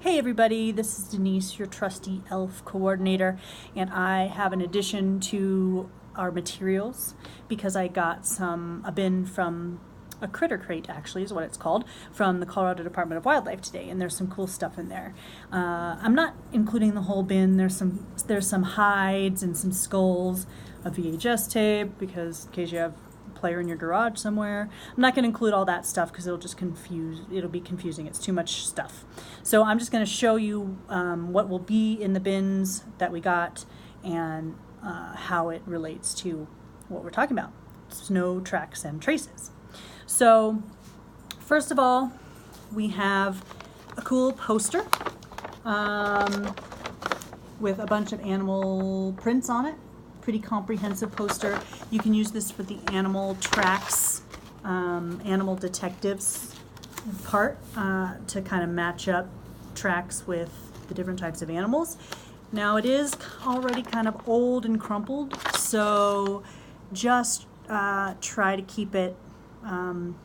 Hey everybody, this is Denise, your trusty ELF coordinator, and I have an addition to our materials because I got a bin from a critter crate, actually is what it's called, from the Colorado Department of Wildlife today, and there's some cool stuff in there. I'm not including the whole bin. There's some hides and some skulls, a VHS tape, because in case you have player in your garage somewhere. I'm not going to include all that stuff because it'll be confusing. It's too much stuff. So I'm just going to show you what will be in the bins that we got and how it relates to what we're talking about, snow tracks and traces. So first of all, we have a cool poster with a bunch of animal prints on it. Pretty comprehensive poster. You can use this for the animal tracks, animal detectives part to kind of match up tracks with the different types of animals. Now it is already kind of old and crumpled, so just try to keep it from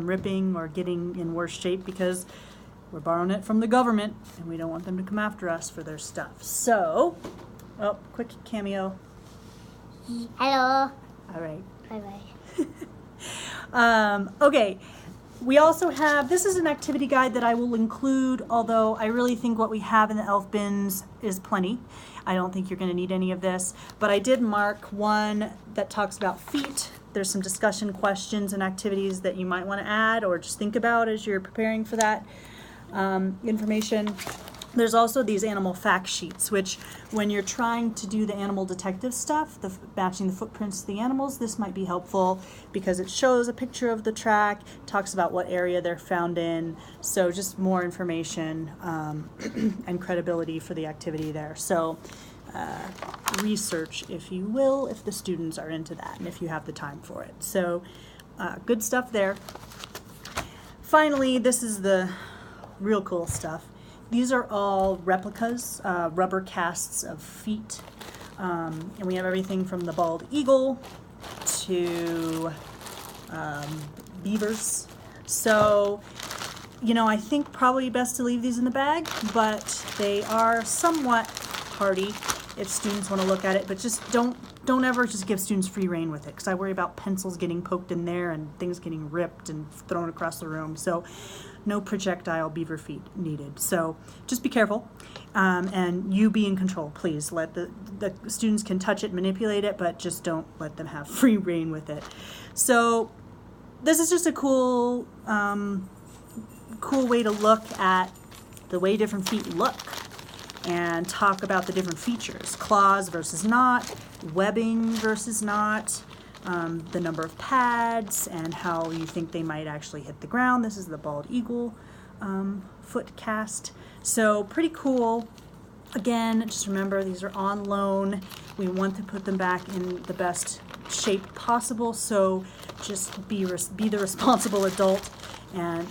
ripping or getting in worse shape because we're borrowing it from the government and we don't want them to come after us for their stuff. So, oh, quick cameo. Hello. All right. Bye-bye. Okay, we also have, this is an activity guide that I will include, although I really think what we have in the ELF bins is plenty. I don't think you're going to need any of this, but I did mark one that talks about feet. There's some discussion questions and activities that you might want to add or just think about as you're preparing for that information. There's also these animal fact sheets, which when you're trying to do the animal detective stuff, matching the footprints to the animals, this might be helpful because it shows a picture of the track, talks about what area they're found in, so just more information and credibility for the activity there. So research, if you will, if the students are into that and if you have the time for it. So good stuff there. Finally, this is the real cool stuff. These are all replicas, rubber casts of feet, and we have everything from the bald eagle to beavers. So, you know, I think probably best to leave these in the bag, but they are somewhat hardy if students want to look at it, but just don't ever just give students free rein with it, because I worry about pencils getting poked in there and things getting ripped and thrown across the room. So no projectile beaver feet needed. So just be careful and you be in control, please. Let the students can touch it, manipulate it, but just don't let them have free rein with it. So this is just a cool way to look at the way different feet look and talk about the different features, claws versus not, webbing versus not, the number of pads and how you think they might actually hit the ground. This is the bald eagle foot cast. So pretty cool. Again, just remember these are on loan. We want to put them back in the best shape possible, so just be the responsible adult and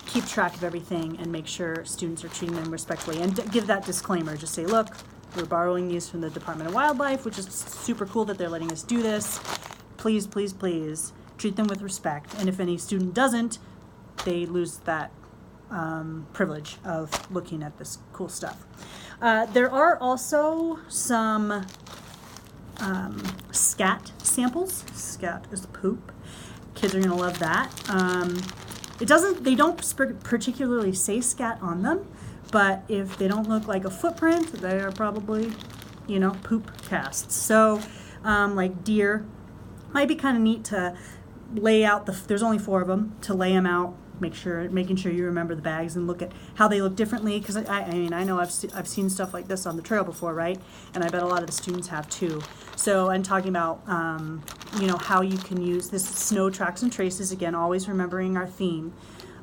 keep track of everything and make sure students are treating them respectfully. And give that disclaimer. Just say, look, we're borrowing these from the Department of Wildlife, which is super cool that they're letting us do this. Please, please, please treat them with respect. And if any student doesn't, they lose that privilege of looking at this cool stuff. There are also some scat samples. Scat is poop. Kids are going to love that. They don't particularly say scat on them, but if they don't look like a footprint, they are probably, you know, poop casts. So like deer, might be kind of neat to lay out there's only 4 of them, to lay them out, making sure you remember the bags and look at how they look differently, because I mean, I know I've seen stuff like this on the trail before, right? And I bet a lot of the students have too. So I'm talking about you know, how you can use this snow tracks and traces, again always remembering our theme,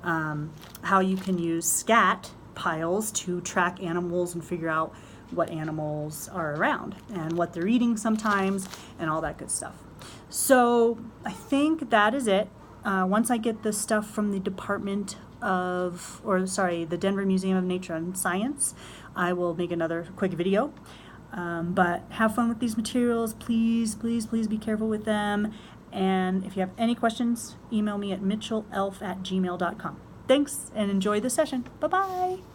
how you can use scat piles to track animals and figure out what animals are around and what they're eating sometimes and all that good stuff. So I think that is it. Once I get the stuff from the the Denver Museum of Nature and Science, I will make another quick video. But have fun with these materials. Please, please, please be careful with them. And if you have any questions, email me at mitchellelf@gmail.com. Thanks and enjoy the session. Bye-bye.